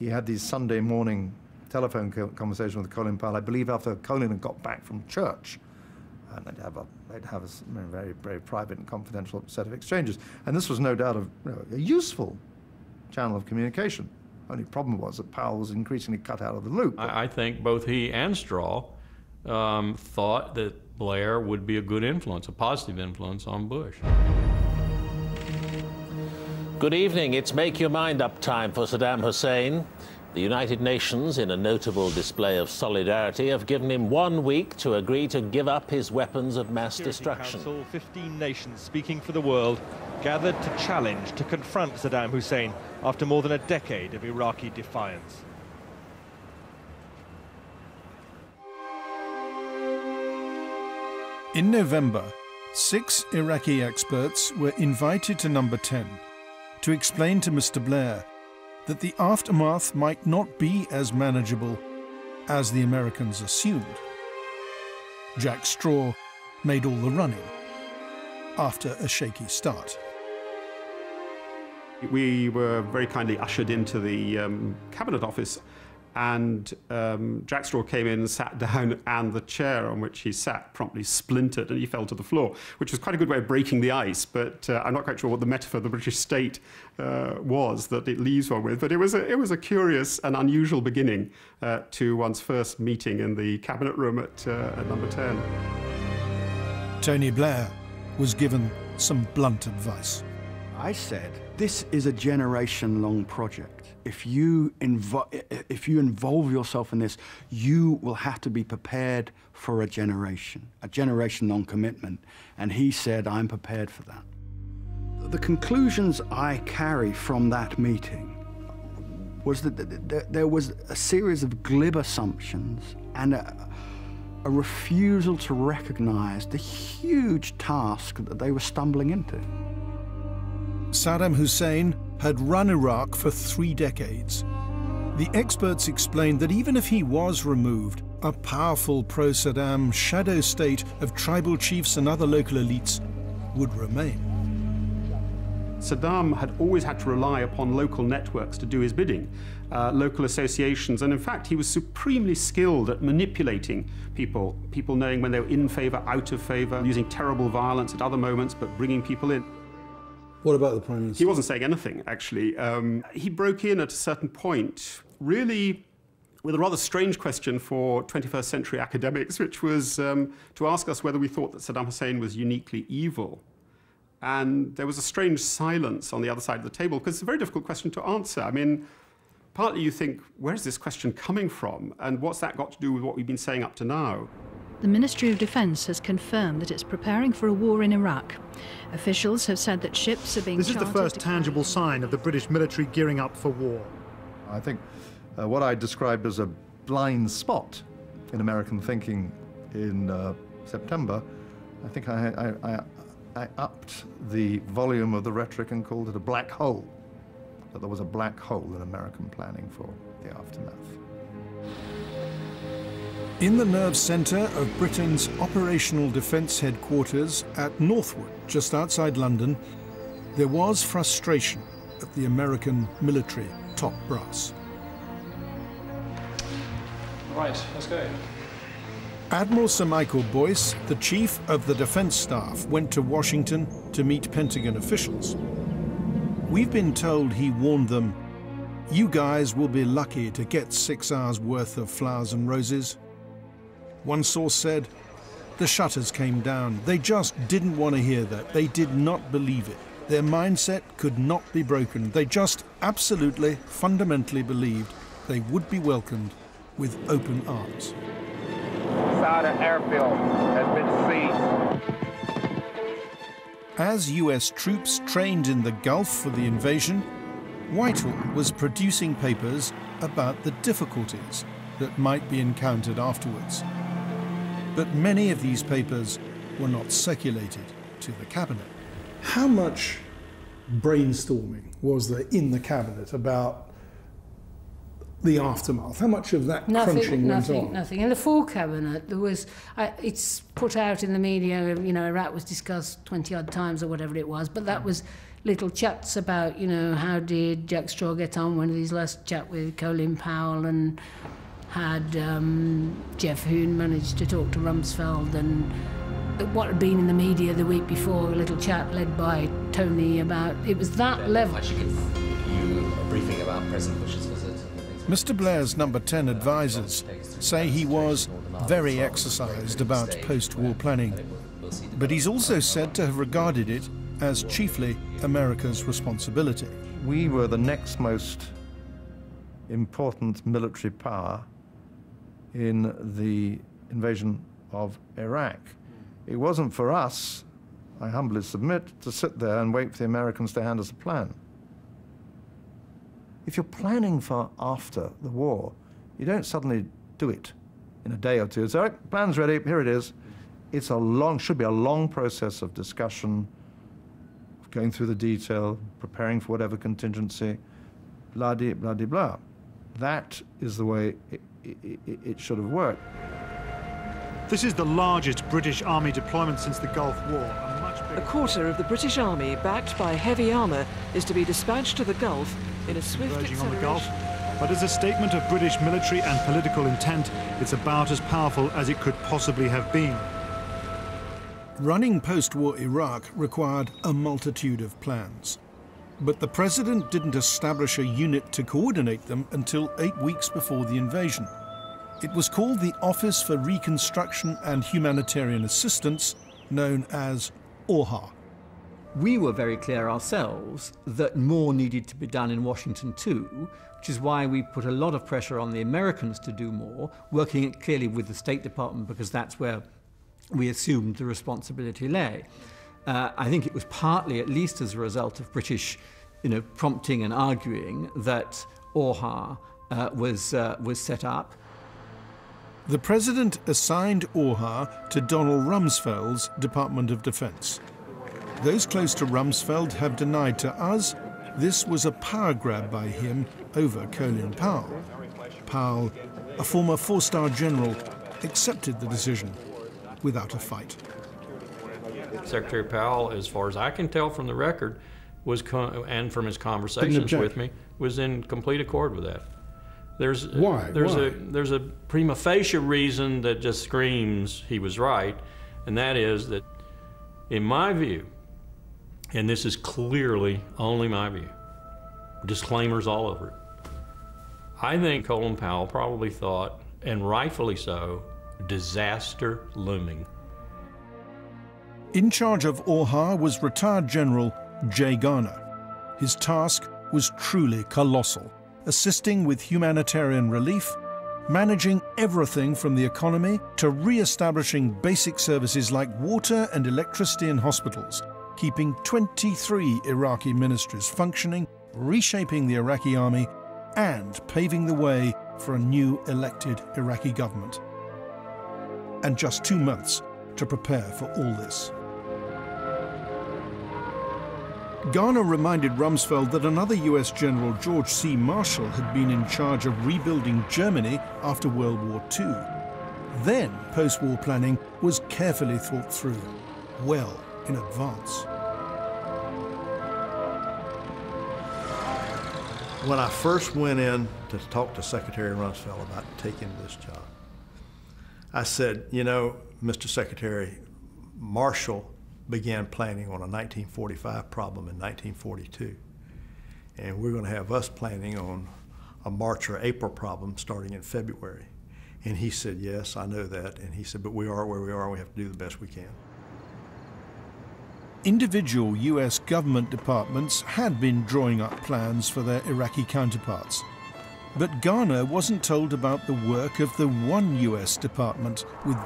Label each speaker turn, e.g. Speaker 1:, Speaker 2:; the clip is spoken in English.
Speaker 1: He had these Sunday morning telephone conversations with Colin Powell, I believe after Colin had got back from church. And they'd have a very, very private and confidential set of exchanges. And this was no doubt a useful channel of communication. Only problem was that Powell was increasingly cut out of the loop.
Speaker 2: I think both he and Straw thought that Blair would be a good influence, a positive influence on Bush.
Speaker 3: Good evening. It's Make Your Mind Up time for Saddam Hussein. The United Nations, in a notable display of solidarity, have given him 1 week to agree to give up his weapons of mass destruction.
Speaker 4: Council, 15 nations speaking for the world, gathered to challenge, to confront Saddam Hussein after more than a decade of Iraqi defiance.
Speaker 5: In November, 6 Iraqi experts were invited to Number 10 to explain to Mr. Blair that the aftermath might not be as manageable as the Americans assumed. Jack Straw made all the running after a shaky start.
Speaker 6: We were very kindly ushered into the Cabinet Office, and Jack Straw came in and sat down, and the chair on which he sat promptly splintered and he fell to the floor, which was quite a good way of breaking the ice, but I'm not quite sure what the metaphor of the British state was that it leaves one with. But it was a curious and unusual beginning to one's first meeting in the Cabinet room at Number 10.
Speaker 5: Tony Blair was given some blunt advice.
Speaker 7: I said, this is a generation-long project. If you involve yourself in this, you will have to be prepared for a generation-long commitment. And he said, I'm prepared for that. The conclusions I carry from that meeting was that there was a series of glib assumptions and a refusal to recognize the huge task that they were stumbling into.
Speaker 5: Saddam Hussein had run Iraq for 3 decades. The experts explained that even if he was removed, a powerful pro-Saddam shadow state of tribal chiefs and other local elites would remain.
Speaker 6: Saddam had always had to rely upon local networks to do his bidding, local associations, and in fact he was supremely skilled at manipulating people knowing when they were in favor, out of favor, using terrible violence at other moments, but bringing people in.
Speaker 5: What about the Prime Minister?
Speaker 6: He wasn't saying anything, actually. He broke in at a certain point, really with a rather strange question for 21st century academics, which was to ask us whether we thought that Saddam Hussein was uniquely evil. And there was a strange silence on the other side of the table, because it's a very difficult question to answer. I mean, partly you think, where's this question coming from? And what's that got to do with what we've been saying up to now?
Speaker 8: The Ministry of Defence has confirmed that it's preparing for a war in Iraq. Officials have said that ships are being chartered.
Speaker 9: This is the first tangible sign of the British military gearing up for war.
Speaker 1: I think what I described as a blind spot in American thinking in September, I think I upped the volume of the rhetoric and called it a black hole, that there was a black hole in American planning for the aftermath.
Speaker 5: In the nerve centre of Britain's operational defence headquarters at Northwood, just outside London, there was frustration at the American military top brass.
Speaker 2: Right, let's go.
Speaker 5: Admiral Sir Michael Boyce, the chief of the defence staff, went to Washington to meet Pentagon officials. We've been told he warned them, "You guys will be lucky to get 6 hours worth of flowers and roses." One source said, the shutters came down. They just didn't want to hear that. They did not believe it. Their mindset could not be broken. They just absolutely, fundamentally believed they would be welcomed with open arms.
Speaker 10: Southern airfield has been seized.
Speaker 5: As US troops trained in the Gulf for the invasion, Whitehall was producing papers about the difficulties that might be encountered afterwards. But many of these papers were not circulated to the cabinet.
Speaker 9: How much brainstorming was there in the cabinet about the aftermath? How much of that crunching went on?
Speaker 11: Nothing. In the full cabinet, there was. It's put out in the media. You know, Iraq was discussed 20-odd times or whatever it was, but that was little chats about, you know, how did Jack Straw get on when his last chat with Colin Powell, and had Jeff Hoon managed to talk to Rumsfeld, and what had been in the media the week before, a little chat led by Tony about, it was that level.
Speaker 12: I should give you a briefing about President Bush's visit.
Speaker 5: Mr. Blair's number 10 advisors say he was very exercised about post-war planning, but he's also said to have regarded it as chiefly America's responsibility.
Speaker 1: We were the next most important military power in the invasion of Iraq. It wasn't for us, I humbly submit, to sit there and wait for the Americans to hand us a plan. If you're planning for after the war, you don't suddenly do it in a day or two. It's all right, plan's ready, here it is. It's should be a long process of discussion, of going through the detail, preparing for whatever contingency, blah-de-blah-de-blah. That is the way it should have worked.
Speaker 13: This is the largest British Army deployment since the Gulf War.
Speaker 14: A quarter of the British Army, backed by heavy armour, is to be dispatched to the Gulf in a swift acceleration.
Speaker 13: On the Gulf. But as a statement of British military and political intent, it's about as powerful as it could possibly have been.
Speaker 5: Running post-war Iraq required a multitude of plans. But the president didn't establish a unit to coordinate them until 8 weeks before the invasion. It was called the Office for Reconstruction and Humanitarian Assistance, known as ORHA.
Speaker 15: We were very clear ourselves that more needed to be done in Washington too, which is why we put a lot of pressure on the Americans to do more, working clearly with the State Department, because that's where we assumed the responsibility lay. I think it was partly, at least as a result of British, prompting and arguing, that ORHA was set up.
Speaker 5: The president assigned ORHA to Donald Rumsfeld's Department of Defense. Those close to Rumsfeld have denied to us this was a power grab by him over Colin Powell. Powell, a former four-star general, accepted the decision without a fight.
Speaker 2: Secretary Powell, as far as I can tell from the record, and from his conversations with me, was in complete accord with that. There's a prima facie reason that just screams he was right, and that is that, in my view, and this is clearly only my view, disclaimers all over it, I think Colin Powell probably thought, and rightfully so, disaster looming.
Speaker 5: In charge of ORHA was retired General Jay Garner. His task was truly colossal, assisting with humanitarian relief, managing everything from the economy to re-establishing basic services like water and electricity in hospitals, keeping 23 Iraqi ministries functioning, reshaping the Iraqi army, and paving the way for a new elected Iraqi government. And just 2 months to prepare for all this. Garner reminded Rumsfeld that another US General, George C. Marshall, had been in charge of rebuilding Germany after World War II. Then post-war planning was carefully thought through, well in advance.
Speaker 16: When I first went in to talk to Secretary Rumsfeld about taking this job, I said, Mr. Secretary, Marshall began planning on a 1945 problem in 1942. And we're going to have us planning on a March or April problem starting in February. And he said, yes, I know that. And he said, but we are where we are, and we have to do the best we can.
Speaker 5: Individual US government departments had been drawing up plans for their Iraqi counterparts. But Garner wasn't told about the work of the one US department with